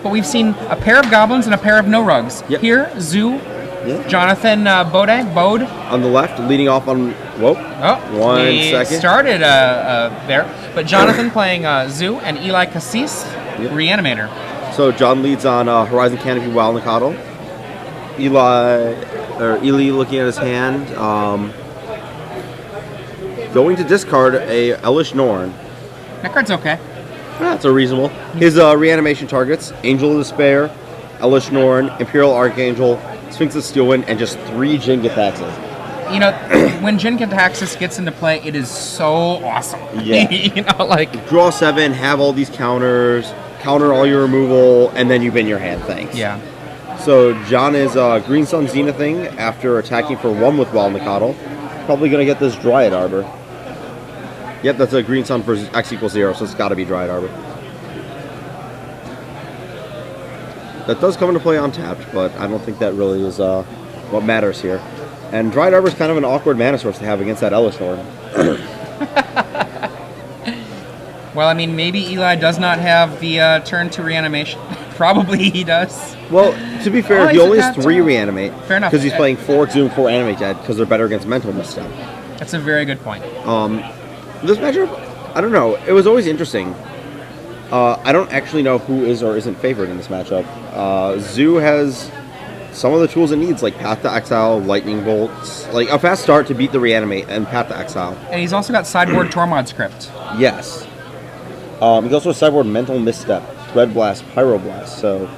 but we've seen a pair of goblins and a pair of no rugs. Yep. Here, Zoo, Jonathan Bode on the left, leading off on. Whoa! One second. Started there, but Jonathan playing Zoo and Eli Kassis, Reanimator. So John leads on Horizon Canopy, Wild and Coddle. Eli looking at his hand, going to discard a Elish Norn. That card's okay. That's a reasonable. His reanimation targets: Angel of Despair, Elish Norn, Imperial Archangel, Sphinx of Steelwind, and just 3 Jin Gitaxis. You know, when Jin Gitaxis gets into play, it is so awesome. Yeah. You know, like draw 7, have all these counters, counter all your removal, and then you bin your hand. Thanks. Yeah. So John is Green Sun Zenithing after attacking for 1 with Wild and Coddle. Probably gonna get this Dryad Arbor. Yep, that's a Green Sun for X equals 0, so it's got to be Dryad Arbor. That does come into play untapped, but I don't think that really is what matters here. And Dryad Arbor is kind of an awkward mana source to have against that Elish Norn. Well, I mean, maybe Eli does not have the turn to reanimation. Probably he does. Well, to be fair, he only has 3 reanimate. Fair enough. Because he's playing 4 Zoom, 4 Animate Dead, because they're better against Mental Misstep. That's a very good point. This matchup, I don't know. It was always interesting. I don't actually know who is or isn't favored in this matchup. Zoo has some of the tools it needs, like Path to Exile, Lightning Bolts, like a fast start to beat the Reanimate, and Path to Exile. And he's also got sideboard Tormod script. Yes. He's also a sideboard Mental Misstep, Red Blast, Pyroblast, so...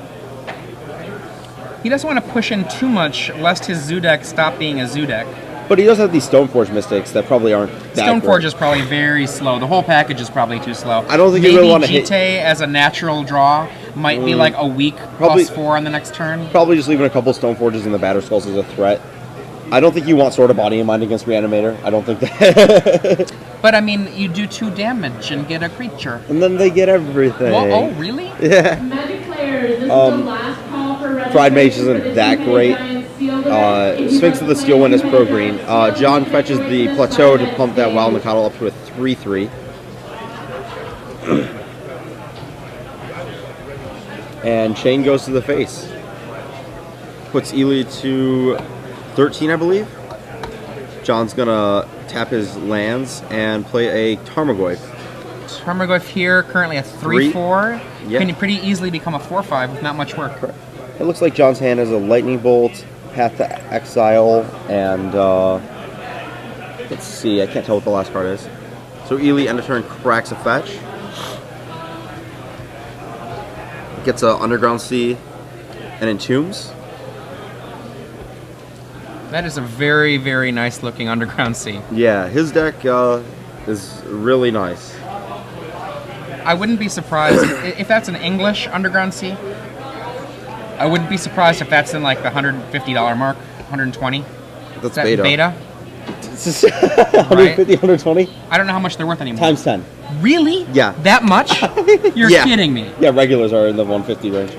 He doesn't want to push in too much, lest his Zoo deck stop being a Zoo deck. But he does have these Stoneforge Mystics that probably aren't that Stoneforge great. is probably very slow. The whole package is probably too slow. I don't think you really want to hit... Maybe Jite as a natural draw might be like a weak probably, +4 on the next turn. Probably just leaving a couple Stoneforges in the Batter Skulls as a threat. I don't think you want Sword of Body in mind against Reanimator. I don't think that... But I mean, you do 2 damage and get a creature. And then they get everything. Well, oh, really? Yeah. Pride Mage isn't that great. Sphinx of the Steelwind is pro green. John fetches the Plateau to pump that Wild Mikado up to a 3/3. And Chain goes to the face. Puts Ely to 13, I believe. John's gonna tap his lands and play a Tarmogoyf. Tarmogoyf here, currently a 3/4. Yep. Can pretty easily become a 4/5 with not much work. Correct. It looks like John's hand has a Lightning Bolt, Path to Exile, and let's see, I can't tell what the last card is. So Ely, end of turn, cracks a fetch. Gets a Underground Sea and Entombs. That is a very, very nice looking Underground Sea. Yeah, his deck is really nice. I wouldn't be surprised if that's an English Underground Sea. I wouldn't be surprised if that's in like the $150 mark, 120. That's that beta. Beta? 150, 120? I don't know how much they're worth anymore. Times 10. Really? Yeah. That much? You're kidding me. Yeah, regulars are in the 150 range.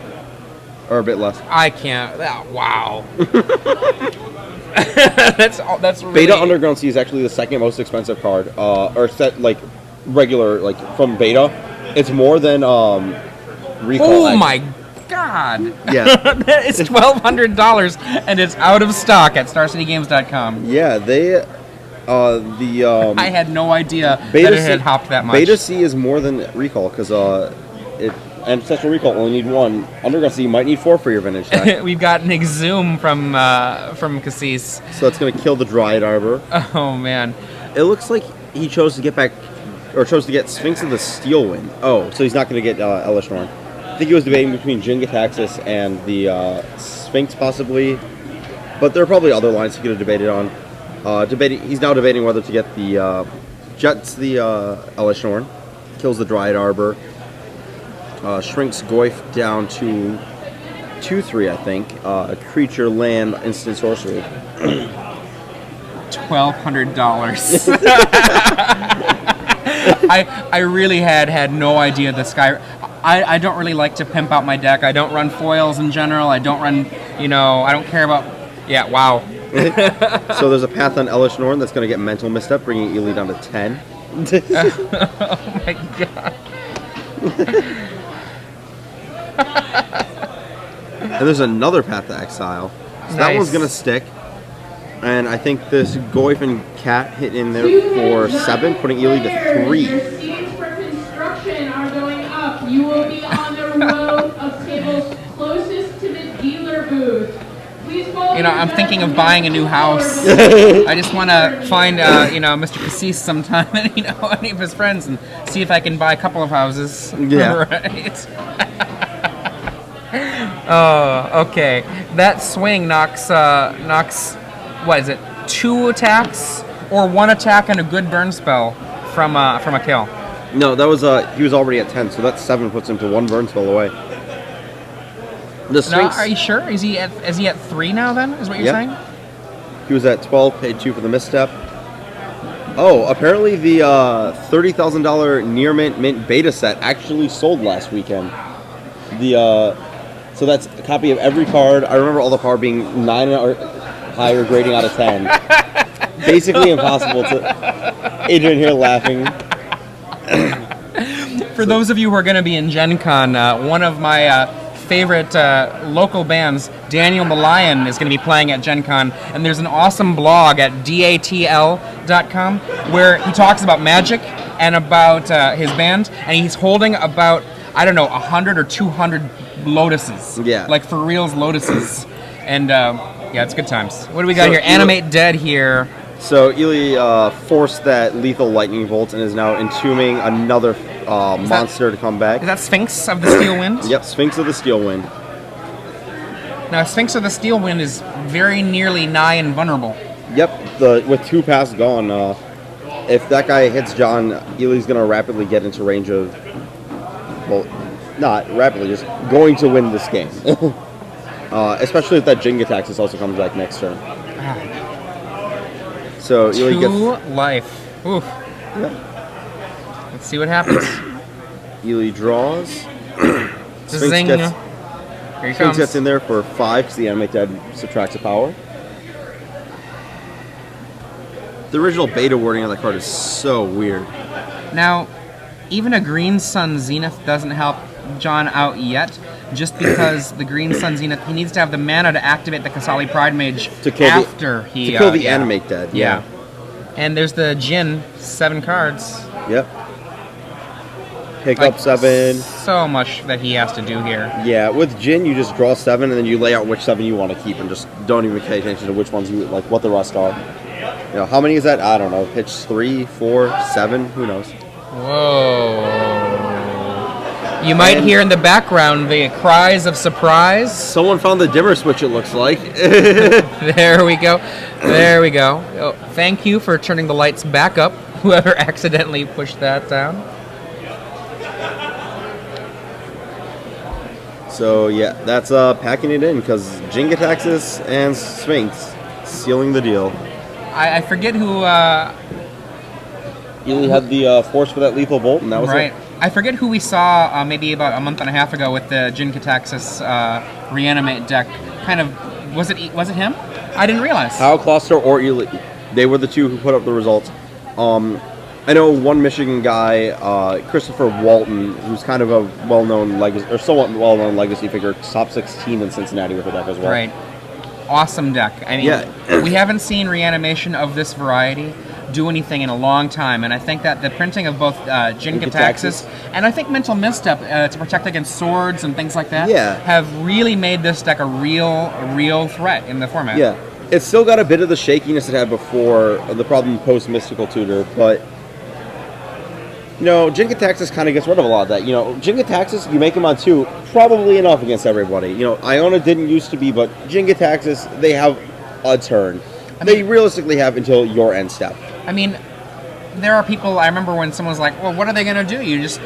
Or a bit less. I can't. Wow. that's really... Beta Underground Sea is actually the second most expensive card. Or set, like, regular, like, from Beta. It's more than Recall Oh X. my God. Yeah. It's $1,200 and it's out of stock at StarCityGames.com. Yeah, they... I had no idea Beta that it had hopped that much. Beta C is more than Recall, because Ancestral Recall only need 1. Underground Sea might need 4 for your vintage deck. We've got an Exhume from Kassis. So it's going to kill the Dryad Arbor. Oh, man. It looks like he chose to get back, or chose to get Sphinx of the Steelwind. Oh, so he's not going to get Elish Norn. I think he was debating between Jin Gitaxis and the Sphinx, possibly. But there are probably other lines he could have debated on. He's now debating whether to get the Jets the Elish Norn, kills the Dryad Arbor, shrinks Goyf down to 2/3, I think. A creature, land, instant sorcery. $1,200. I really had no idea the Sky. I don't really like to pimp out my deck. I don't run foils in general. I don't run, I don't care about. Yeah, wow. So there's a path on Elish Norn that's going to get Mental Misstep, bringing Ely down to 10. Oh my God. And there's another Path to Exile. So that one's Nice. gonna stick. And I think this Goyf and Cat hit in there for 7, putting Ely to 3. Your seats for construction are going up. You will be on the row of tables closest to the dealer booth. Please follow I'm your thinking of directions buying a new to the house. door. I just want to find, Mr. Kassis sometime, and any of his friends, and see if I can buy a couple of houses. Yeah. Right. Oh, okay. That swing knocks. What is it? 2 attacks or 1 attack and a good burn spell from a kill. No, that was he was already at 10, so that 7 puts him to 1 burn spell away. The No, Sphinx, are you sure? Is he at 3 now? Then is what you're Yep. saying? he was at 12, paid 2 for the misstep. Oh, apparently the $30,000 near mint beta set actually sold last weekend. So that's a copy of every card. I remember all the card being 9 or higher grading out of 10. Basically impossible to. Adrian here laughing. For those of you who are going to be in Gen Con, one of my favorite local bands, Daniel the Lion, is going to be playing at Gen Con, and there's an awesome blog at datl.com where he talks about Magic and about his band, and he's holding about, 100 or 200 lotuses. Yeah. Like for reals lotuses. And it's good times. What do we got So, here? Animate Dead here. So Ely forced that lethal lightning bolt and is now entombing another monster to come back. Is that Sphinx of the Steel Wind? Yep, Sphinx of the Steel Wind. Now, Sphinx of the Steel Wind is very nearly nigh invulnerable. Yep, with 2 paths gone, if that guy hits John, Ely's going to rapidly get into range of, well, not rapidly, just going to win this game. Especially if that Jenga Taxis also comes back next turn. So Ely 2 gets life. Oof. yeah. Let's see what happens. Ely draws. Sphinx Zing. gets, Here he Sphinx comes. gets in there for 5 because the Animate Dead subtracts a power. The original beta wording on that card is so weird. Now, even a Green Sun Zenith doesn't help John out yet, just because the Green Sun Zenith, he needs to have the mana to activate the Kasali Pride Mage To kill after he... to kill the yeah. Animate Dead. Yeah. And there's the Jin, 7 cards. Yep. Pick Like, up 7. So much that he has to do here. Yeah, with Jin, you just draw 7 and then you lay out which 7 you want to keep and just don't even pay attention to which ones you like, what the rest are. How many is that? I don't know. Pitch 3, 4, 7, who knows? Whoa. You might hear in the background the cries of surprise. Someone found the dimmer switch, it looks like. There we go. There we go. Oh, thank you for turning the lights back up, whoever accidentally pushed that down. So, yeah, that's packing it in because Jenga Taxis and Sphinx sealing the deal. I forget who... Ely had the force for that lethal bolt, and that was right. it. I forget who we saw maybe about a month and a half ago with the Jin Kataxis Reanimate deck. Kind of... Was it him? I didn't realize. Hal Kloster or Ely, they were the 2 who put up the results. I know one Michigan guy, Christopher Walton, who's kind of a well-known legacy, or somewhat well-known legacy figure, top 16 in Cincinnati with the deck as well. Right. Awesome deck. I mean, Yeah. we haven't seen reanimation of this variety do anything in a long time, and I think that the printing of both Jin Kataxis and I think Mental Misstep to protect against swords and things like that have really made this deck a real threat in the format. Yeah. It's still got a bit of the shakiness it had before, the problem post-Mystical Tutor, but Jenga Taxis kind of gets rid of a lot of that. Jenga Taxis, you make them on 2, probably enough against everybody. Iona didn't used to be, but Jenga Taxis, they have a turn. They realistically have until your end step. I mean, there are people, I remember when someone was like, well, what are they going to do? You just,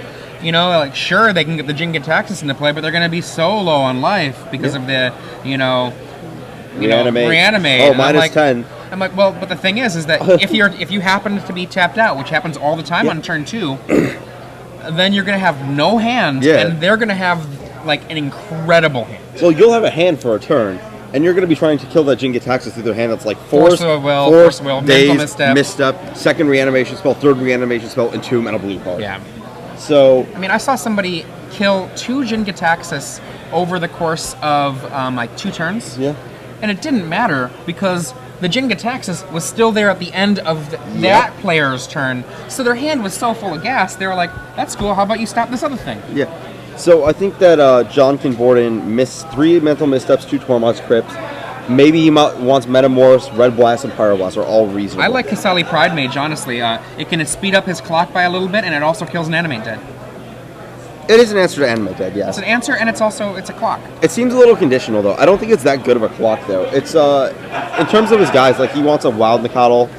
sure, they can get the Jin Kataxis into play, but they're going to be so low on life because of the, reanimate. Oh, And I'm minus like, 10. I'm like, well, but the thing is that if you happen to be tapped out, which happens all the time on turn 2, then you're going to have no hand, and they're going to have, like, an incredible hand. Well, you'll have a hand for a turn, and you're going to be trying to kill that Jin Kataxis through their hand that's like Force of Will, Daze, Mental Misstep, second reanimation spell, third reanimation spell, Entomb, and a blue card. Yeah. So, I mean, I saw somebody kill 2 Jin Kataxis over the course of like 2 turns. Yeah. And it didn't matter because the Jingataxis was still there at the end of that player's turn. So their hand was so full of gas, they were like, that's cool, how about you stop this other thing? Yeah. So I think that John can board in 3 mental missteps, 2 Tormod's Crypts. Maybe he wants Metamorphs, Red Blast, and Pyroblast are all reasonable. I like Kasali Pride Mage, honestly. It can speed up his clock by a little bit, and it also kills an Animate Dead. It is an answer to Animate Dead, yes. It's an answer, and it's a clock. It seems a little conditional, though. I don't think it's that good of a clock, though. It's, in terms of his guys, like, he wants a Wild Nicotl.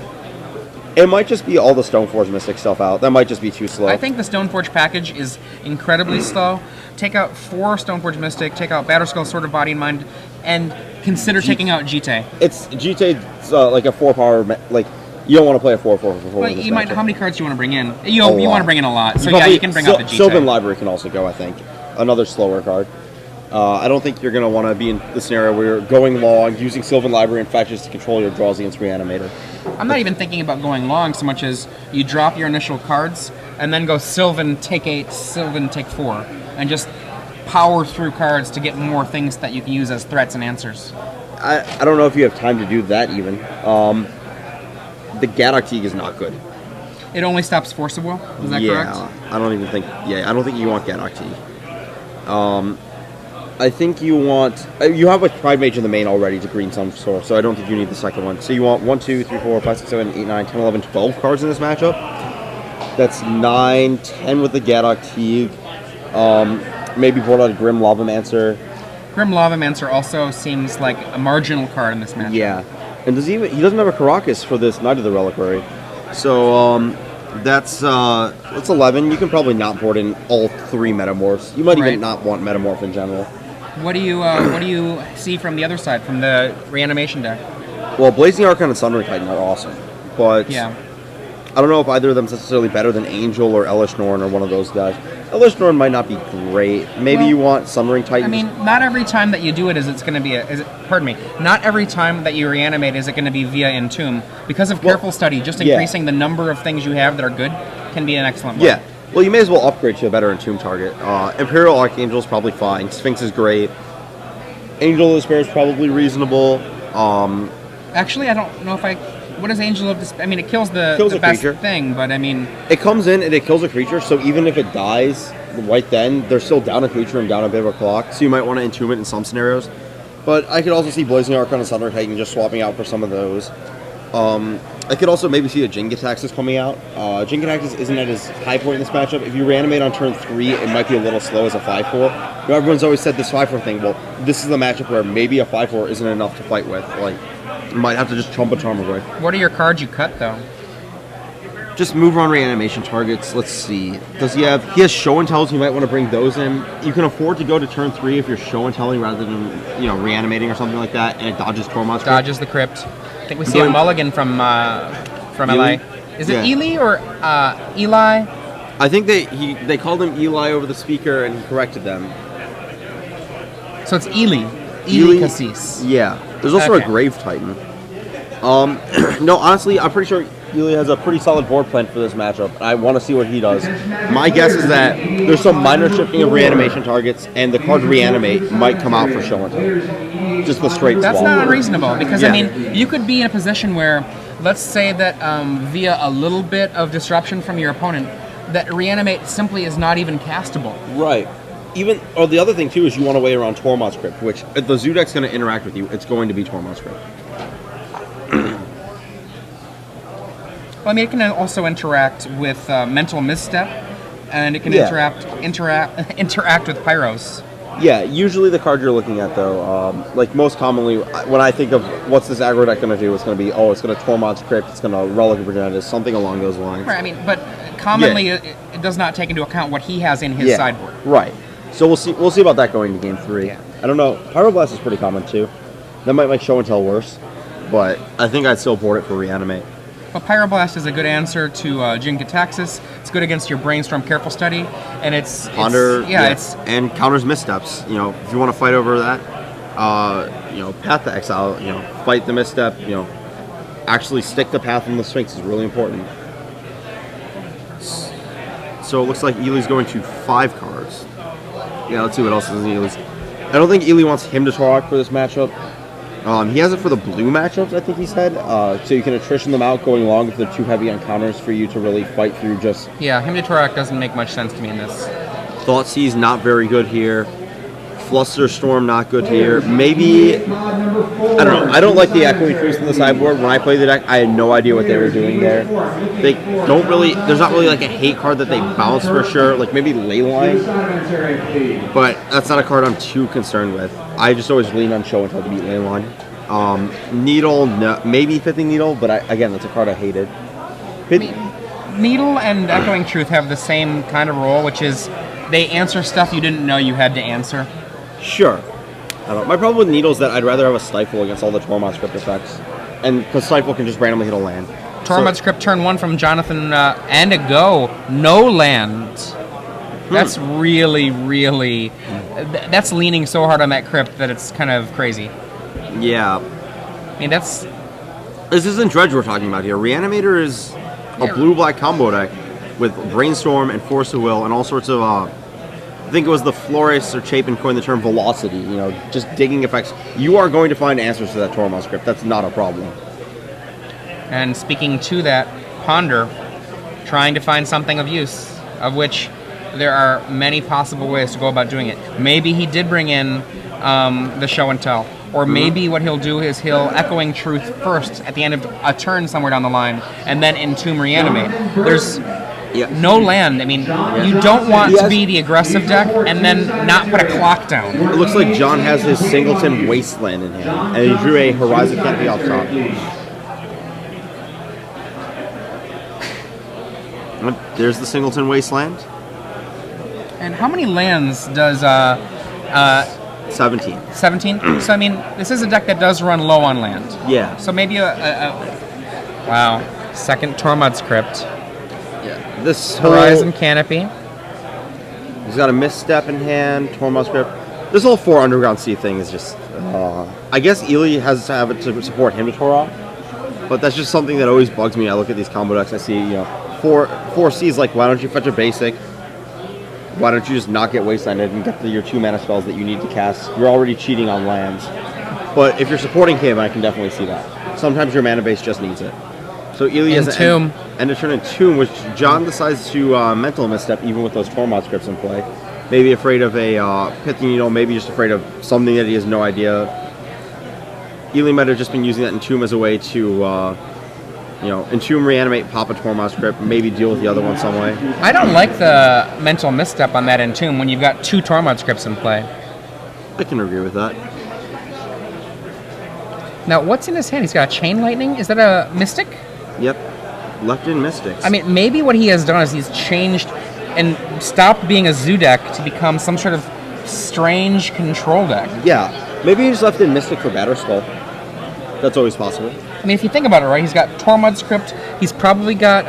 It might just be all the Stoneforge Mystic stuff out. That might just be too slow. I think the Stoneforge package is incredibly slow. Take out 4 Stoneforge Mystic, take out Batterskull, Sword of Body and Mind, and consider taking out Jite. It's Jite's like a 4-power, like, you don't want to play a 4/4. Well, you might. How many cards do you want to bring in? You want to bring in a lot. So yeah, you can bring out the Jite. Sylvan Library can also go, I think. Another slower card. I don't think you're going to want to be in the scenario where you're going long, using Sylvan Library and Fetches to control your draws against Reanimator. I'm not even thinking about going long so much as you drop your initial cards and then go Sylvan, take 8, Sylvan, take 4, and just power through cards to get more things that you can use as threats and answers. I don't know if you have time to do that even. The Gaddock Teague is not good. It only stops Force of Will? Is that correct? I don't think you want Gaddock Teague. I think you want... you have like Pride Mage in the main already to green some sort, so I don't think you need the second one. So you want 1, 2, 3, 4, 5, 6, 7, 8, 9, 10, 11, 12 cards in this matchup. That's 9, 10 with the Gaddock Teague. Maybe board out a Grim Lavamancer. Grim Lavamancer also seems like a marginal card in this matchup. Yeah. And he doesn't have a Caracas for this Knight of the Reliquary. So that's 11. You can probably not board in all 3 Metamorphs. You might even not want Metamorph in general. What do you see from the other side, from the reanimation deck? Well, Blazing Archon and Sundering Titan are awesome, but yeah. I don't know if either of them is necessarily better than Angel or Elish Norn or one of those guys. Elish Norn might not be great. Maybe you want Sundering Titan. I mean, not every time that you do it is it's going to be not every time that you reanimate is it going to be via Entomb. Because of careful study, just increasing the number of things you have that are good can be an excellent one. Yeah. Well, you may as well upgrade to a better Entomb target. Imperial Archangel is probably fine. Sphinx is great. Angel of Despair is probably reasonable. Actually, I don't know if what is Angel of Despair? I mean, it kills the best creature thing, but I mean... It comes in and it kills a creature, so even if it dies right then, they're still down a creature and down a bit of a clock, so you might want to Entomb it in some scenarios. But I could also see Blazing Archon and Sundering Titan just swapping out for some of those. I could also maybe see a Jingataxis coming out. Jingataxis isn't at his high point in this matchup. If you reanimate on turn 3, it might be a little slow as a 5/4. Everyone's always said this 5/4 thing. Well, this is the matchup where maybe a 5/4 isn't enough to fight with. Like, you might have to just chump a charm away. What are your cards you cut, though? Just move on reanimation targets. Let's see. Does he have... He has Show and Tells. You might want to bring those in. You can afford to go to turn 3 if you're Show and Telling rather than, reanimating or something like that, and it dodges Tormod's Crypt. Dodges the Crypt. I think we see a mulligan from LA. Is it Ely or Eli? I think they called him Eli over the speaker, and he corrected them. So it's Ely Kassis. Yeah. There's also a Grave Titan. No, honestly, I'm pretty sure Ely has a pretty solid board plan for this matchup. I want to see what he does. My guess is that there's some minor shifting of reanimation targets, and the card Reanimate might come out for Show and Tell. Just the straight That's swap. not unreasonable, because, I mean, you could be in a position where, let's say that via a little bit of disruption from your opponent, that Reanimate simply is not even castable. Right. Or the other thing, too, is you want to wait around Tormod's Crypt, which if the Zoo deck's going to interact with you, it's going to be Tormod's Crypt. Well, I mean, it can also interact with Mental Misstep, and it can interact with Pyros. Yeah, usually the card you're looking at, though, like most commonly, when I think of what's this aggro deck going to do, it's going to be, it's going to Tormod's Crypt, it's going to Relic of Progenitus, something along those lines. Right, I mean, but commonly it does not take into account what he has in his sideboard. Right. So we'll see about that going to game 3. Yeah. I don't know. Pyroblast is pretty common, too. That might make Show and Tell worse, but I think I'd still board it for Reanimate. Well, Pyroblast is a good answer to Jingataxis. It's good against your Brainstorm Careful Study, and it's and counters missteps. If you want to fight over that, Path to Exile. Fight the misstep. Actually stick the Path on the Sphinx is really important. So it looks like Ely's going to 5 cards. Yeah, let's see what else is in Ely's. I don't think Ely wants him to Torok for this matchup. He has it for the blue matchups, I think he said. So you can attrition them out going long if they're too heavy on counters for you to really fight through just... Yeah, him to Torok doesn't make much sense to me in this. Thoughtseize not very good here. Flusterstorm not good here. Maybe... I don't know. I don't like the Echoing Truths in the sideboard. When I played the deck, I had no idea what they were doing there. They don't really... There's not really like a hate card that they bounce for sure. Like maybe Leyline. But that's not a card I'm too concerned with. I just always lean on Show and Tell to beat Leyline. Needle, no, maybe Fifthing Needle, but again, that's a card I hated. Needle and Echoing Truth have the same kind of role, which is they answer stuff you didn't know you had to answer. Sure. My problem with Needle is that I'd rather have a Stifle against all the Tormod script effects. And because Stifle can just randomly hit a land. Tormod script turn 1 from Jonathan and a go. No land. That's really, really... That's leaning so hard on that crypt that it's kind of crazy. Yeah. I mean, that's... This isn't Dredge we're talking about here. Reanimator is a blue-black combo deck with Brainstorm and Force of Will and all sorts of... I think it was the Flores or Chapin coined the term velocity, you know, just digging effects. You are going to find answers to that Tormod script. That's not a problem. And speaking to that, Ponder, trying to find something of use, of which there are many possible ways to go about doing it. Maybe he did bring in the Show and Tell. Or maybe what he'll do is he'll Echoing Truth first at the end of a turn somewhere down the line, and then Entomb Reanimate. There's no land. I mean, you don't want to be the aggressive deck and then not put a clock down. It looks like John has his Singleton Wasteland in hand, and he drew a Horizon Canopy off top. There's the Singleton Wasteland. And how many lands does 17. 17? So, I mean, this is a deck that does run low on land. Yeah. So maybe wow. Second Tormod script. Yeah. This Horizon Canopy. He's got a Misstep in hand, Tormod script. This whole 4 Underground Sea thing is just... I guess Ely has to have it to support him to Torok. But that's just something that always bugs me. I look at these combo decks, I see, you know, 4 C's like, why don't you fetch a basic? Why don't you just not get Wastelanded and get your 2 mana spells that you need to cast? You're already cheating on lands. But if you're supporting him, I can definitely see that. Sometimes your mana base just needs it. So Ely has an end of turn Entomb, which John decides to mental misstep even with those Tormod scripts in play. Maybe afraid of a Pithing Needle, maybe just afraid of something that he has no idea. Ely might have just been using that Entomb as a way to... you know, Entomb, Reanimate, pop a Tormod script, maybe deal with the other one some way. I don't like the mental misstep on that Entomb when you've got 2 Tormod scripts in play. I can agree with that. Now, what's in his hand? He's got a Chain Lightning? Is that a Mystic? Yep. Left in Mystics. I mean, maybe what he has done is he's changed and stopped being a zoo deck to become some sort of strange control deck. Yeah. Maybe he just left in Mystic for Batterskull. That's always possible. I mean, if you think about it, right, he's got Tormod script, he's probably got,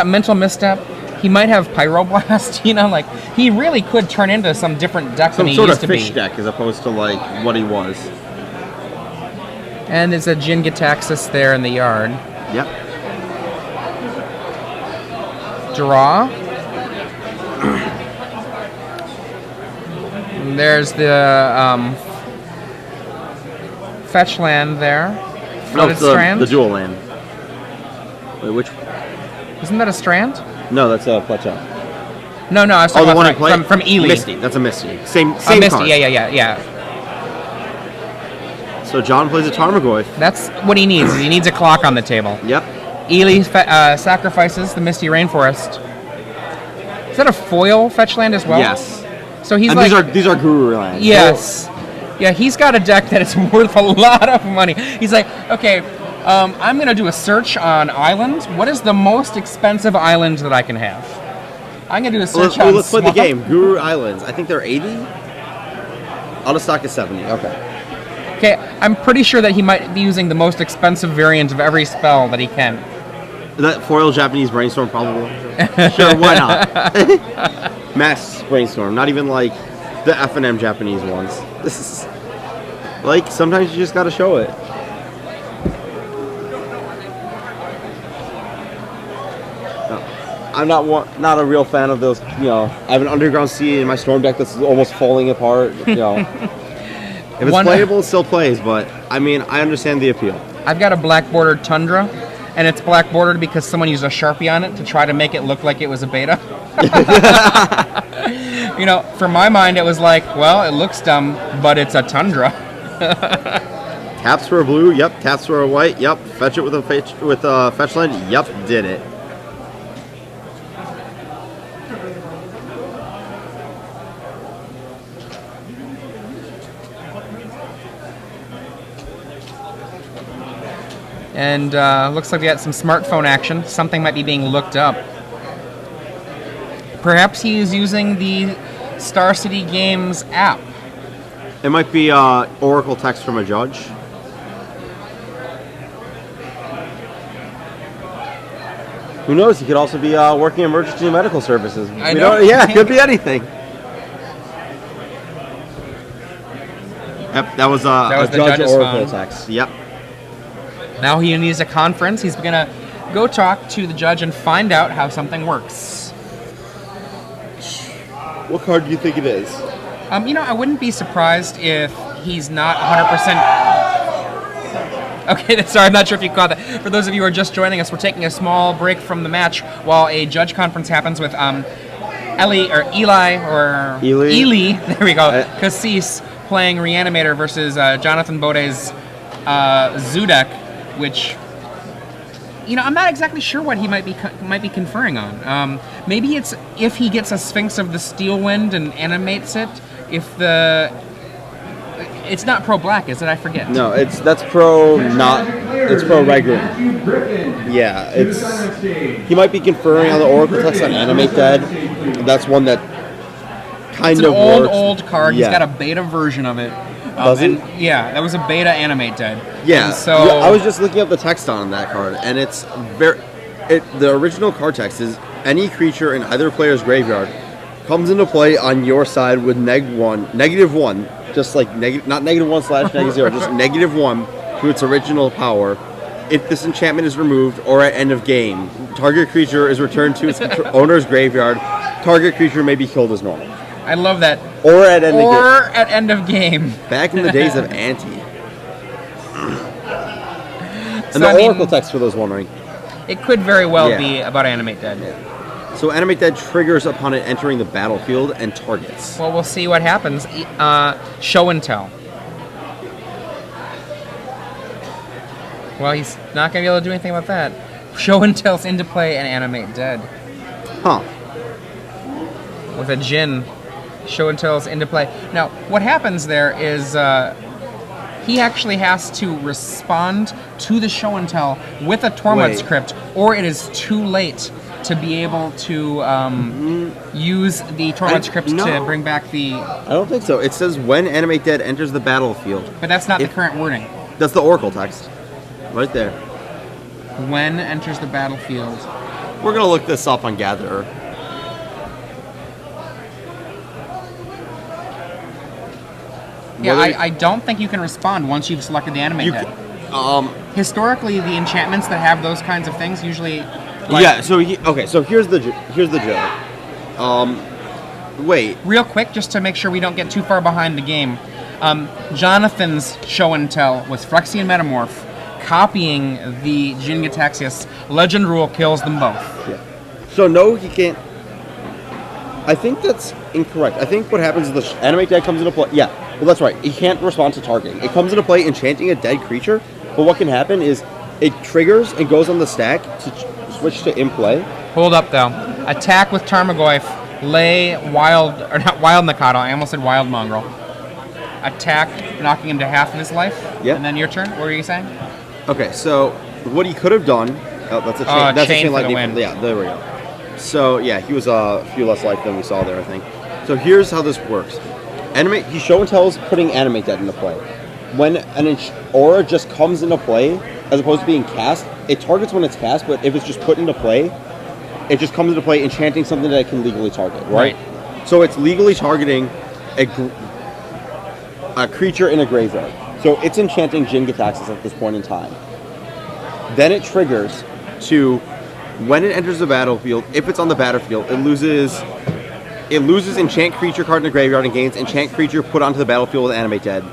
Mental Misstep, he might have Pyroblast, you know, like, he really could turn into some different deck than he used to be. Some sort of fish deck as opposed to, like, what he was. And there's a Jin-Gitaxias there in the yard. Yep. Draw. There's the, fetch land there. Flooded Strand? The dual land. Wait, which? Isn't that a Strand? No, that's a Plateau. No, I was talking about from Ely. Misty, that's a Misty. Same Misty, card. Yeah. So John plays a Tarmogoyf. That's what he needs. He needs a clock on the table. Yep. Ely sacrifices the Misty Rainforest. Is that a foil fetch land as well? Yes. So he's and these are Guru lands. Yes. Yeah, he's got a deck that is worth a lot of money. He's like, okay, I'm going to do a search on islands. What is the most expensive island that I can have? I'm going to do a search on let's play the game. Guru Islands. I think they're 80? Out of stock is 70. Okay. Okay, I'm pretty sure that he might be using the most expensive variant of every spell that he can. That foil Japanese Brainstorm, probably. Sure, why not? Mass Brainstorm, not even like the F&M Japanese ones. This is like sometimes you just gotta show it. I'm not a real fan of those. You know, I have an underground sea in my storm deck that's almost falling apart. You know, if it's playable, it still plays. But I mean, I understand the appeal. I've got a black bordered Tundra, and it's black bordered because someone used a Sharpie on it to try to make it look like it was a beta. You know, for my mind, it was like, well, it looks dumb, but it's a Tundra. Taps for a blue, yep. Taps for a white, yep. Fetch it with a fetch land, yep. Did it. And looks like we got some smartphone action. Something might be being looked up. Perhaps he is using the Star City Games app. It might be Oracle text from a judge. Who knows? He could also be working emergency medical services. I know. Yeah, it could be anything. Yep, that was a judge Oracle text. Yep. Now he needs a conference. He's going to go talk to the judge and find out how something works. What card do you think it is? You know, I wouldn't be surprised if he's not 100%. Okay, sorry, I'm not sure if you caught that. For those of you who are just joining us, we're taking a small break from the match while a judge conference happens with Eli. There we go. Kassis playing Reanimator versus Jonathan Bode's Zudek, which, you know, I'm not exactly sure what he might be conferring on. Maybe it's if he gets a Sphinx of the Steel Wind and animates it. It's not pro black, is it? I forget. No, it's pro regular. Yeah, he might be conferring on the Oracle text on Animate Dead. That's one that kind of works. It's an old card. Yeah. He's got a beta version of it. Does it? Yeah, that was a beta Animate Dead. Yeah. And so I was just looking up the text on that card, and it's the original card text is any creature in either player's graveyard comes into play on your side with -1, just like not -1/-0, just -1 to its original power. If this enchantment is removed or at end of game, target creature is returned to its owner's graveyard. Target creature may be killed as normal. I love that. Or at end of game. Or at end of game. Back in the days of Ante. And So, the Oracle text for those wondering. It could very well be about Animate Dead. So Animate Dead triggers upon it entering the battlefield and targets. Well, we'll see what happens. Show and tell. Well, he's not going to be able to do anything about that. Show and tell's into play and Animate Dead. Huh. With a Djinn, show and tell's into play. Now, what happens there is he actually has to respond to the show and tell with a Tormod script, or it is too late to be able to use the Tormod script to bring back the... I don't think so. It says when Animate Dead enters the battlefield. But that's not the current wording. That's the Oracle text. Right there. When enters the battlefield. We're going to look this up on Gatherer. Yeah, I don't think you can respond once you've selected the Animate Dead. Historically, the enchantments that have those kinds of things usually... yeah, so here's the joke. Wait. Real quick, just to make sure we don't get too far behind the game. Jonathan's show and tell was Phyrexian Metamorph, copying the Djinn Gitaxias. Legend Rule kills them both. Yeah. So no, he can't. I think that's incorrect. I think what happens is the Animate Dead comes into play. Yeah, well that's right. He can't respond to targeting. It comes into play enchanting a dead creature, but what can happen is it triggers and goes on the stack to switch to in play. Hold up though. Attack with Tarmogoyf. Lay Wild, or not Wild Mikado, I almost said Wild Mongrel. Attack, knocking him to half of his life. Yeah. And then your turn. What were you saying? Okay, so what he could have done. Oh, that's a chain. That's chain a chain for the lightning. win. Yeah, there we go. So yeah, he was a few less life than we saw there, I think. So here's how this works. He show and tells putting Animate Dead into play. When an aura just comes into play, as opposed to being cast, it targets when it's cast, but if it's just put into play, it just comes into play enchanting something that it can legally target, right? So it's legally targeting a creature in a graveyard. So it's enchanting Djinn Gitaxias at this point in time. Then it triggers to When it enters the battlefield, if it's on the battlefield, it loses enchant creature card in the graveyard and gains enchant creature put onto the battlefield with animate dead.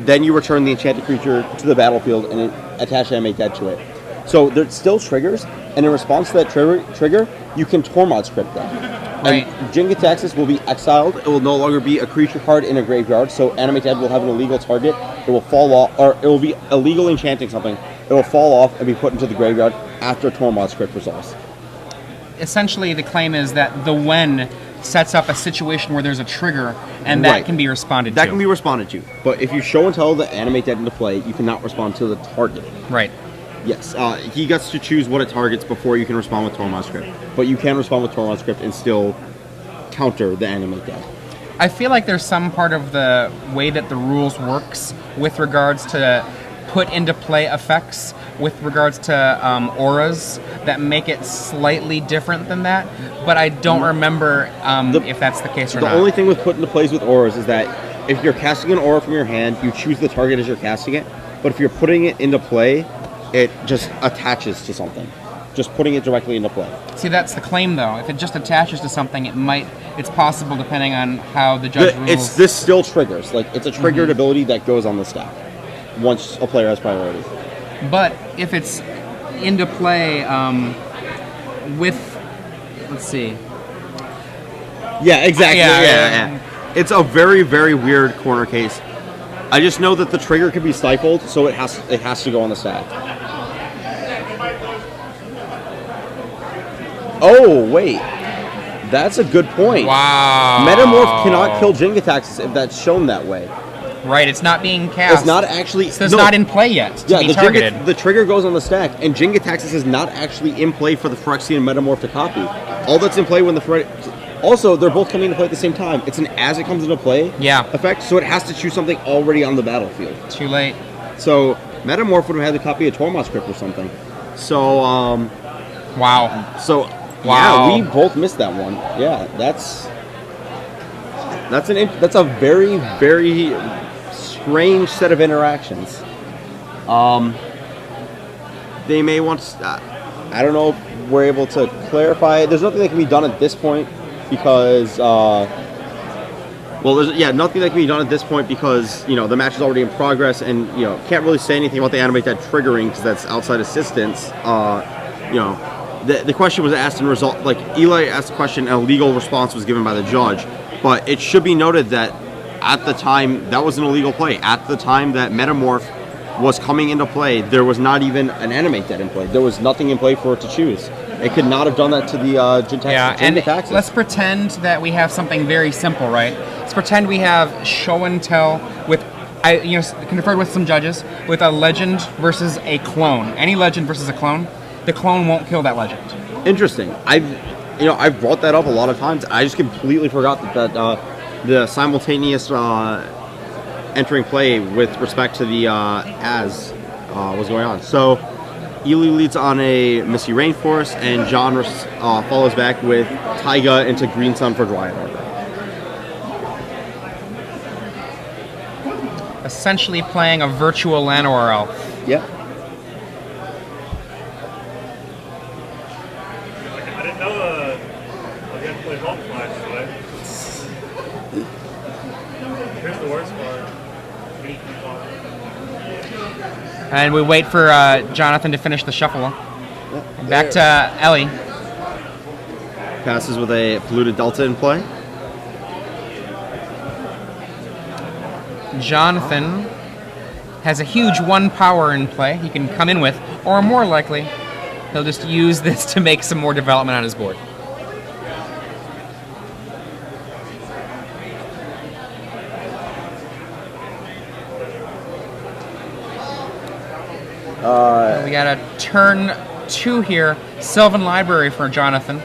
Then you return the enchanted creature to the battlefield and attach animate dead to it. So there's still triggers, and in response to that trigger, you can Tormod script them. Right. And Jin-Gitaxias will be exiled. It will no longer be a creature card in a graveyard, so animate dead will have an illegal target. It will fall off, or it will be illegal enchanting something. It will fall off and be put into the graveyard after Tormod script resolves. Essentially, the claim is that the when sets up a situation where there's a trigger, and that Right. can be responded to. That can be responded to. But if you show and tell the animate dead into play, you cannot respond to the target. Right. Yes, he gets to choose what it targets before you can respond with Tormod script. But you can respond with Tormod script and still counter the animate dead. I feel like there's some part of the way that the rules works with regards to put into play effects, with regards to auras, that make it slightly different than that. But I don't remember if that's the case or The not. only thing with put into plays with auras is that if you're casting an aura from your hand, you choose the target as you're casting it. But if you're putting it into play, it just attaches to something. Just putting it directly into play. See, that's the claim, though. If it just attaches to something, it's possible depending on how the judge rules. This still triggers. Like, it's a triggered ability that goes on the stack once a player has priority. But if it's into play with, let's see. Yeah, exactly. Yeah. It's a very, very weird corner case. I just know that the trigger can be stifled, so it has to go on the stack. Oh, wait. That's a good point. Wow. Metamorph cannot kill Jin-Gitaxias if that's shown that way. Right, it's not being cast. It's not actually... So it's not in play yet to be targeted. The trigger goes on the stack, and Jin-Gitaxias is not actually in play for the Phyrexian Metamorph to copy. All that's in play when the... Also, they're both coming into play at the same time. It's an as it comes into play effect, so it has to choose something already on the battlefield. Too late. So, Metamorph would have had to copy a Tormod script or something. So, Wow. So, Wow. yeah, we both missed that one. Yeah, that's a very, very strange set of interactions. They may want to, I don't know if we're able to clarify. There's nothing that can be done at this point because, nothing that can be done at this point because, the match is already in progress and, can't really say anything about the animate dead triggering because that's outside assistance. The question was asked in result, like Eli asked a question and a legal response was given by the judge, but it should be noted that at the time, that was an illegal play. At the time that Metamorph was coming into play, there was not even an animate dead in play. There was nothing in play for it to choose. It could not have done that to the Jin-Gitaxias. Let's pretend that we have something very simple, right? Let's pretend we have show and tell with, conferred with some judges, with a legend versus a clone. Any legend versus a clone, the clone won't kill that legend. Interesting. I've brought that up a lot of times. I just completely forgot that the simultaneous entering play with respect to the as was going on. So Elu leads on a Misty Rainforest, and John follows back with Taiga into Green Sun for Dryad Arbor. Essentially playing a virtual Llanowar elf. Yep. I didn't know I had to play Vault Flash today. Here's the worst part. And we wait for Jonathan to finish the shuffle. Yep. Back to Ellie. Passes with a polluted Delta in play. Jonathan has a huge 1 power in play he can come in with, or more likely, he'll just use this to make some more development on his board. We got a turn 2 here. Sylvan Library for Jonathan.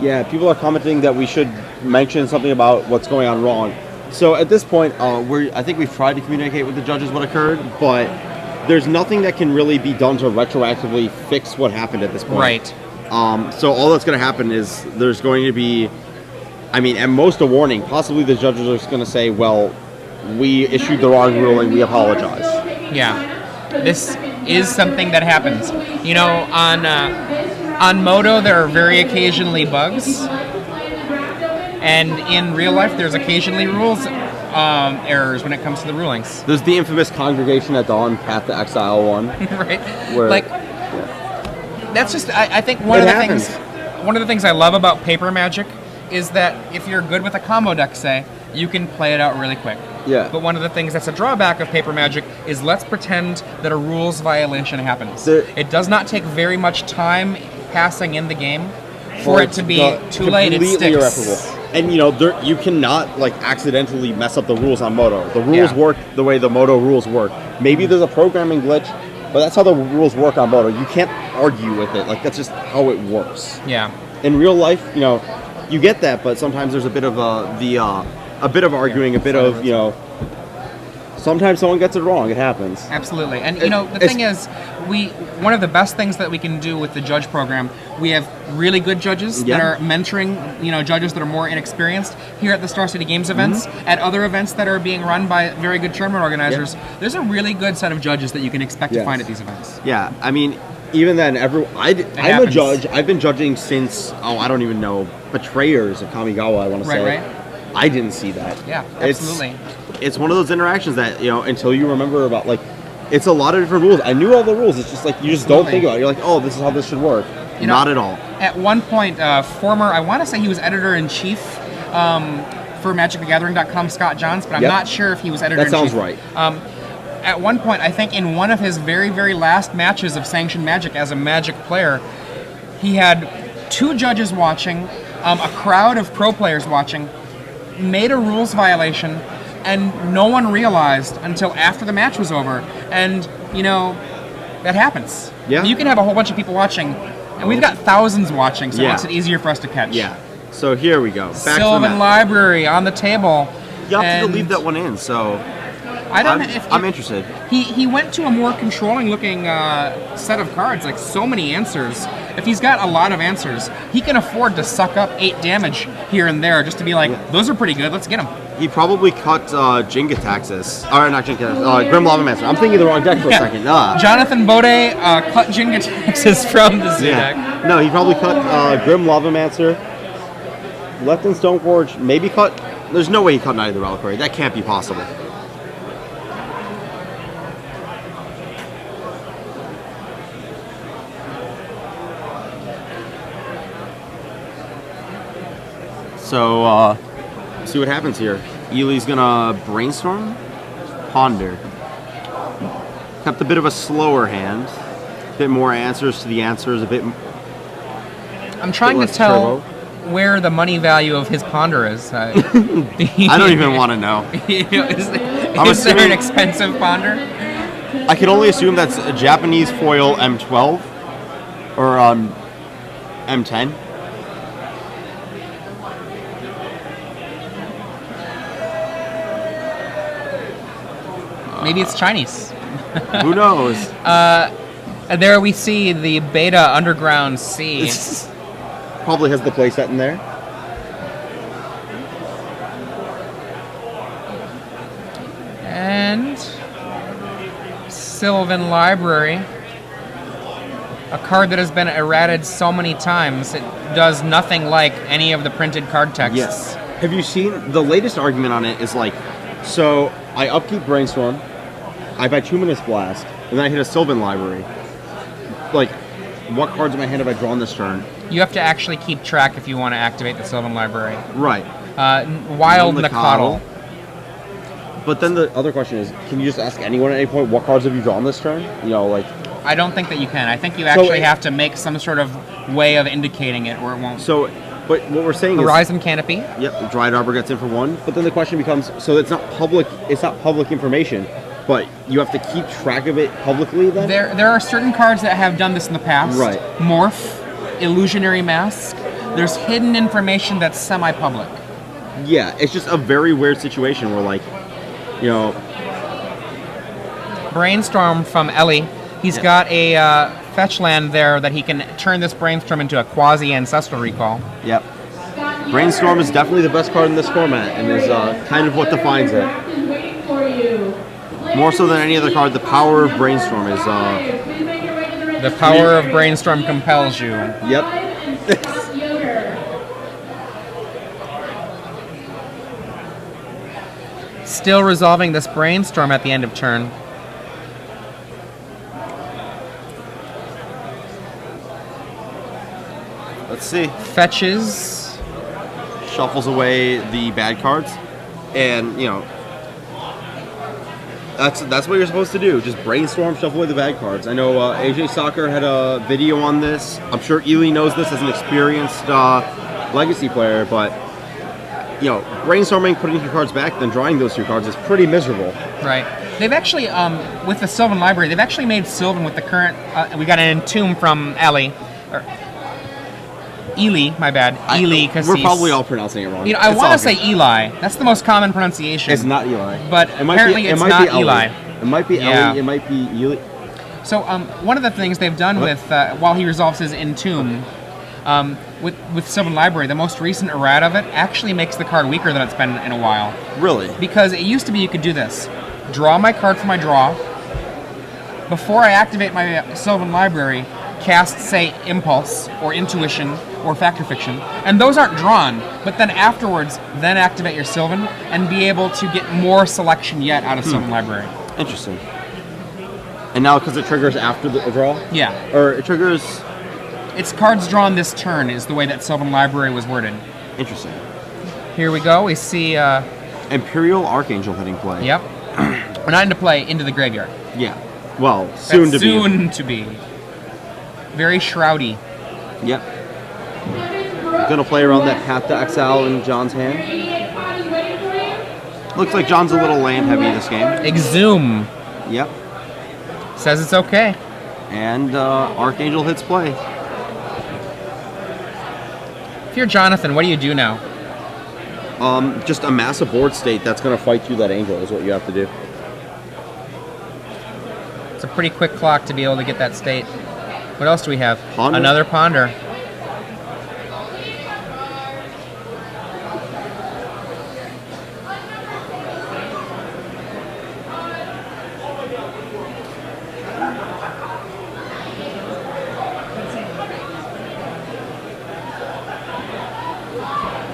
Yeah, people are commenting that we should mention something about what's going on wrong. So at this point, I think we've tried to communicate with the judges what occurred, but there's nothing that can really be done to retroactively fix what happened at this point. Right. So all that's going to happen is there's going to be, at most a warning. Possibly the judges are just going to say, well, we issued the wrong ruling, we apologize. Yeah. is something that happens. You know, on Moto there are very occasionally bugs, and in real life there's occasionally rules errors when it comes to the rulings. There's the infamous Congregation at Dawn Path to Exile one. Right? Where, Like, that's just, I think one of the things I love about paper Magic is that if you're good with a combo deck, say, you can play it out really quick. Yeah. But one of the things that's a drawback of paper Magic is let's pretend that a rules violation happens. It does not take very much time passing in the game for it to be too late. It sticks. Irreparable. And you know, you cannot like accidentally mess up the rules on Moto. The rules work the way the Moto rules work. Maybe there's a programming glitch, but that's how the rules work on Moto. You can't argue with it. Like, that's just how it works. Yeah. In real life, you know, you get that, but sometimes there's a bit of a bit of arguing, a bit of, you know, sometimes someone gets it wrong. It happens. Absolutely. And, you know, the thing is, one of the best things that we can do with the judge program, we have really good judges that are mentoring, you know, judges that are more inexperienced here at the Star City Games events, at other events that are being run by very good tournament organizers. There's a really good set of judges that you can expect to find at these events. Yeah, I mean, even then, I'm a judge. I've been judging since, I don't even know, Betrayers of Kamigawa, I want to say. Right. I didn't see that. Yeah, absolutely. It's one of those interactions that, you know, until you remember about, like, it's a lot of different rules. I knew all the rules. It's just like, you just don't think about it. You're like, oh, this is how this should work. You know, not at all. At one point, I want to say he was editor-in-chief for MagicTheGathering.com, Scott Johns, but I'm not sure if he was editor-in-chief. That sounds right. At one point, I think in one of his very, very last matches of Sanctioned Magic as a Magic player, he had 2 judges watching, a crowd of pro players watching, made a rules violation, and no one realized until after the match was over. And, you know, that happens. Yeah. You can have a whole bunch of people watching, and we've got thousands watching, so it makes it easier for us to catch. Yeah. So here we go. Back Sylvan Library on the table. You have to leave that one in, so I'm interested. He went to a more controlling looking set of cards, like so many answers. If he's got a lot of answers, he can afford to suck up 8 damage here and there just to be like, those are pretty good, let's get them. He probably cut Jenga Taxis. Or not Jenga Taxis, Grim Lavamancer. I'm thinking the wrong deck for a second. Jonathan Bode cut Jenga Taxis from the Z deck. No, he probably cut Grim Lavamancer. Left in Stoneforge, maybe cut. There's no way he cut Knight of the Reliquary. That can't be possible. So, see what happens here. Ely's gonna brainstorm, ponder. Kept a bit of a slower hand, a bit more answers to the answers, a bit. I'm trying to tell where the money value of his ponder is. I don't even want to know. Is there an expensive ponder? I can only assume that's a Japanese foil M12 or M10. Maybe it's Chinese. Who knows? And there we see the Beta Underground Sea. Probably has the playset in there. And Sylvan Library. A card that has been errated so many times, it does nothing like any of the printed card texts. Yes. Have you seen, the latest argument on it is like, so I upkeep Brainstorm, I buy 2 minutes Blast, and then I hit a Sylvan Library. Like, what cards in my hand have I drawn this turn? You have to actually keep track if you want to activate the Sylvan Library. Right. Wild Nakatl. But then the other question is, can you just ask anyone at any point, what cards have you drawn this turn? You know, like... I don't think that you can. I think you actually have to make some sort of way of indicating it, or it won't. So, but what we're saying Horizon Canopy. Yep, Dryad Arbor gets in for 1. But then the question becomes, so it's not public information, but you have to keep track of it publicly then? There are certain cards that have done this in the past. Right. Morph, Illusionary Mask. There's hidden information that's semi-public. Yeah, it's just a very weird situation where, like, you know... Brainstorm from Ellie. He's got a fetch land there that he can turn this Brainstorm into a quasi-ancestral recall. Yep. Brainstorm is definitely the best card in this format, and is kind of what defines it. More so than any other card, the power of Brainstorm is. The power of Brainstorm compels you. Yep. Still resolving this Brainstorm at the end of turn. Let's see. Fetches. Shuffles away the bad cards, and you know that's what you're supposed to do. Just brainstorm, shuffle away the bad cards. I know AJ Soccer had a video on this. I'm sure Ely knows this as an experienced Legacy player, but you know, brainstorming, putting your cards back, then drawing those two cards is pretty miserable. Right. They've actually, with the Sylvan Library, they've actually made Sylvan with the current. We got an Entomb from Ely, my bad. Ely, Kassis. We're probably all pronouncing it wrong. You know, I want to say Eli. That's the most common pronunciation. It's not Eli. But apparently it's not Eli. It might be Ellie. It might be Eli. So one of the things they've done with, while he resolves his Entomb, with Sylvan Library, the most recent errata of it actually makes the card weaker than it's been in a while. Really? Because it used to be you could do this. Draw my card from my draw. Before I activate my Sylvan Library, cast, say, Impulse, or Intuition, or Fact or Fiction, and those aren't drawn, but then afterwards, then activate your Sylvan, and be able to get more selection yet out of Sylvan Library. Interesting. And now, because it triggers after the draw? Yeah. Or it triggers... It's cards drawn this turn is the way that Sylvan Library was worded. Interesting. Here we go, we see... Imperial Archangel hitting play. Yep. We're not into play, into the graveyard. Yeah. Well, soon to be. Soon to be. Very shroudy. Yep. Gonna play around that Path to Exile in John's hand. Looks like John's a little land heavy this game. Exhume. Yep. Says it's okay. And Archangel hits play. If you're Jonathan, what do you do now? Just amass a board state that's gonna fight through that angel is what you have to do. It's a pretty quick clock to be able to get that state. What else do we have? Ponder. Another Ponder.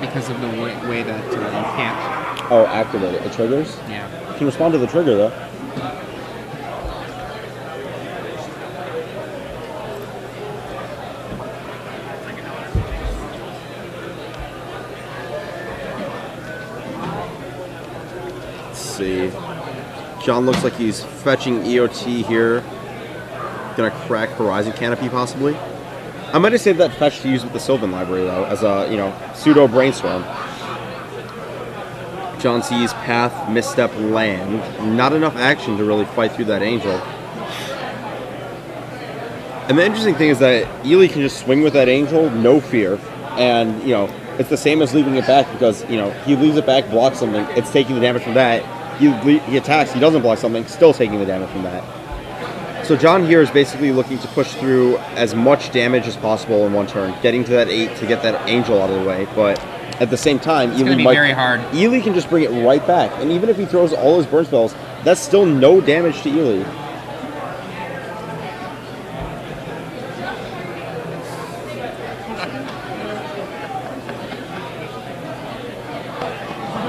Because of the way that you can't. Oh, activate it. It triggers? Yeah. You can respond to the trigger though. See. John looks like he's fetching EOT here. Gonna crack Horizon Canopy possibly. I might have saved that fetch to use with the Sylvan Library though, as a pseudo brainstorm. John sees Path, Misstep, Land. Not enough action to really fight through that angel. And the interesting thing is that Ely can just swing with that angel, no fear. And it's the same as leaving it back because he leaves it back, blocks something, it's taking the damage from that. He attacks, he doesn't block something, still taking the damage from that. So John here is basically looking to push through as much damage as possible in one turn, getting to that 8 to get that angel out of the way. But at the same time, it's going to be very hard. Ely can just bring it right back, and even if he throws all his burn spells, that's still no damage to Ely.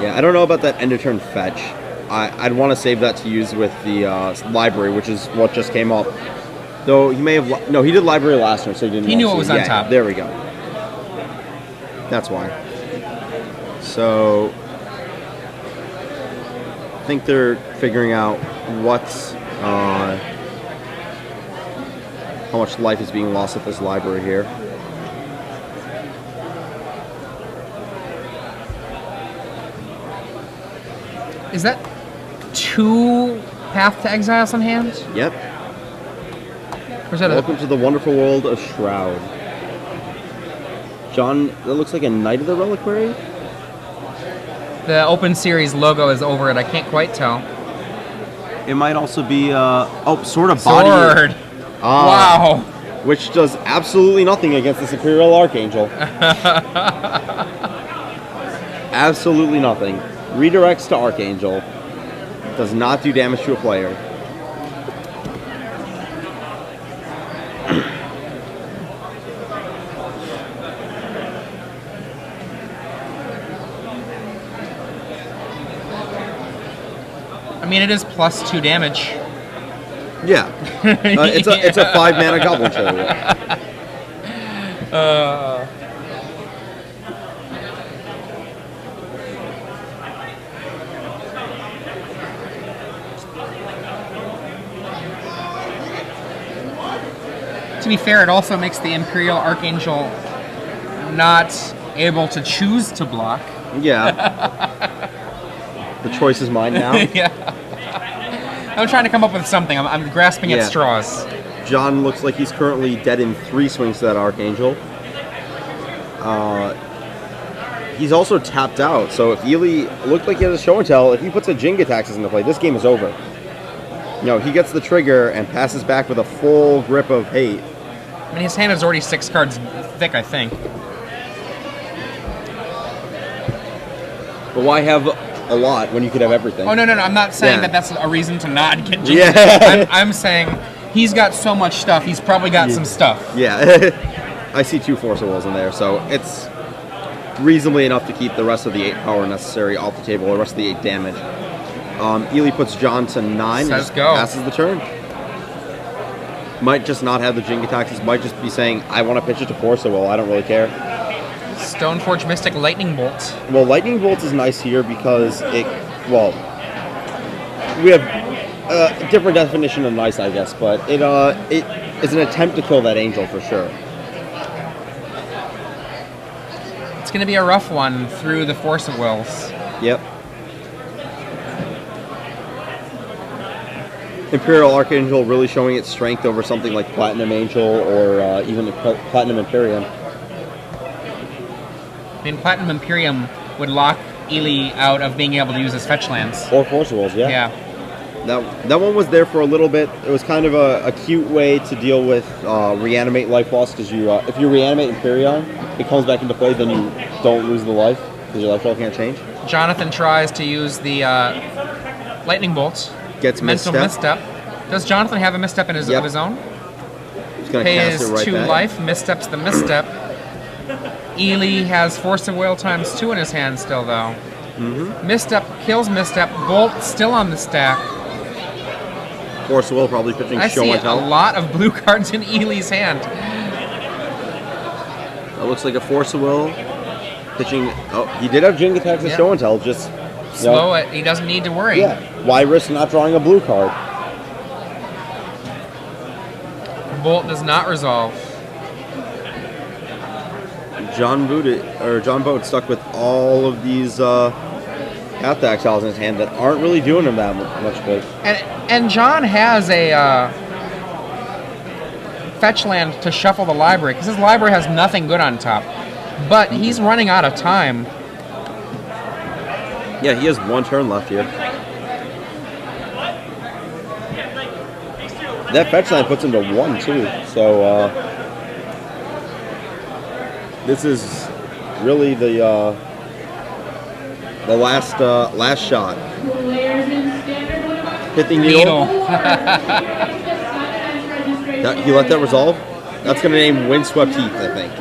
Yeah, I don't know about that end of turn fetch. I'd want to save that to use with the library, which is what just came up. Though he may have... No, he did library last turn, so he didn't... He knew it was on top. There we go. That's why. So... I think they're figuring out what's... how much life is being lost at this library here. Is that 2 Path to Exiles on hand? Yep. Welcome to the wonderful world of Shroud. John, that looks like a Knight of the Reliquary? The Open Series logo is over it. I can't quite tell. It might also be, Sword of Bode. Sword! Wow! Which does absolutely nothing against this Imperial Archangel. Absolutely nothing. Redirects to Archangel. Does not do damage to a player. I mean, it is +2 damage. Yeah. It's a 5-mana goblin show. To be fair, it also makes the Imperial Archangel not able to choose to block. Yeah. The choice is mine now. Yeah. I'm trying to come up with something. I'm grasping at Yeah. straws. John looks like he's currently dead in 3 swings to that Archangel. He's also tapped out, so if Ely looked like he has a show and tell, if he puts a Jenga Taxes into play, this game is over. No, he gets the trigger and passes back with a full grip of hate. I mean, his hand is already 6 cards thick, I think. But why have a lot when you could have everything? Oh, no. I'm not saying Yeah. that that's a reason to not get Jinx. Yeah. I'm saying he's got so much stuff, he's probably got some stuff. Yeah. I see 2 Force of Wills in there, so it's reasonably enough to keep the rest of the 8 power necessary off the table, the rest of the 8 damage. Ely puts John to 9 Says and go. passes the turn. Might just not have the Jinga Taxes, might just be saying, I want to pitch it to Force of Will, I don't really care. Stoneforge Mystic Lightning Bolt. Well, Lightning Bolt is nice here because it, well, we have a different definition of nice, I guess, but it is an attempt to kill that angel for sure. It's going to be a rough one through the Force of Wills. Yep. Imperial Archangel really showing its strength over something like Platinum Angel or even the Platinum Imperium. I mean, Platinum Imperium would lock Ely out of being able to use his fetch lands. Or Force Wills, yeah. Yeah. That one was there for a little bit. It was kind of a cute way to deal with reanimate life loss, because if you reanimate Imperion, it comes back into play, then you don't lose the life, because your life roll can't change. Jonathan tries to use the Lightning Bolt. Gets Mental misstep. Does Jonathan have a misstep in his, Yep. of his own? He's going to cast Pays it right 2 back. life, missteps the misstep. Ely has Force of Will ×2 in his hand still, though. Mm-hmm. Misstep kills misstep. Bolt still on the stack. Force of Will probably pitching I Show see and a Tell. lot of blue cards in Ely's hand. That looks like a Force of Will. Pitching. Oh, he did have Jing attacks and Yeah. Show and Tell. Just Slow it. He doesn't need to worry. Yeah. Why risk not drawing a blue card? Bolt does not resolve. John Bode stuck with all of these half exiles in his hand that aren't really doing him that much good. And John has a fetch land to shuffle the library, because his library has nothing good on top. But he's running out of time. Yeah, he has 1 turn left here. That fetch line puts him to 1 too. So this is really the last shot. Players in standard would have Hit the Needle. He let that resolve. That's gonna name Windswept Heath, I think.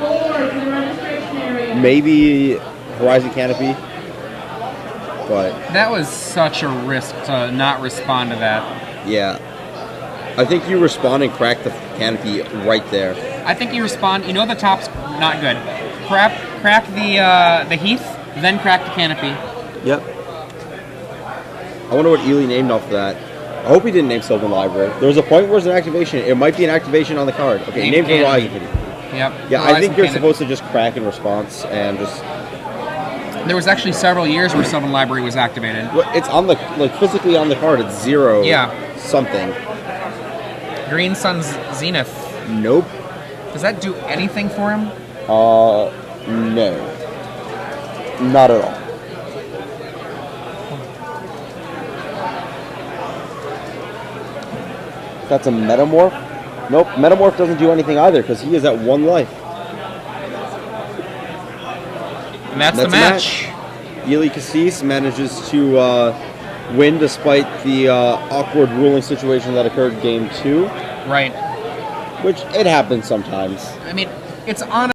Maybe Horizon Canopy. But That was such a risk to not respond to that. yeah, I think you respond and crack the canopy right there. I think you respond. You know the top's not good. Crack the heath, then crack the canopy. Yep. I wonder what Ely named off that. I hope he didn't name Sylvan Library. There was a point where it's an activation. It might be an activation on the card. Okay, Name named Canopy. Horizon. Yep. Yeah, I Horizon think you're Canopy. supposed to just crack in response and just. There was actually several years where Sylvan Library was activated. Well, it's on the physically on the card. It's 0. Yeah. Something. Green Sun's Zenith. Nope. Does that do anything for him? No. Not at all. That's a Metamorph? Nope, Metamorph doesn't do anything either because he is at 1 life. And that's the a match. Ely Kassis manages to win despite the awkward ruling situation that occurred game 2, Right. which it happens sometimes. I mean, it's on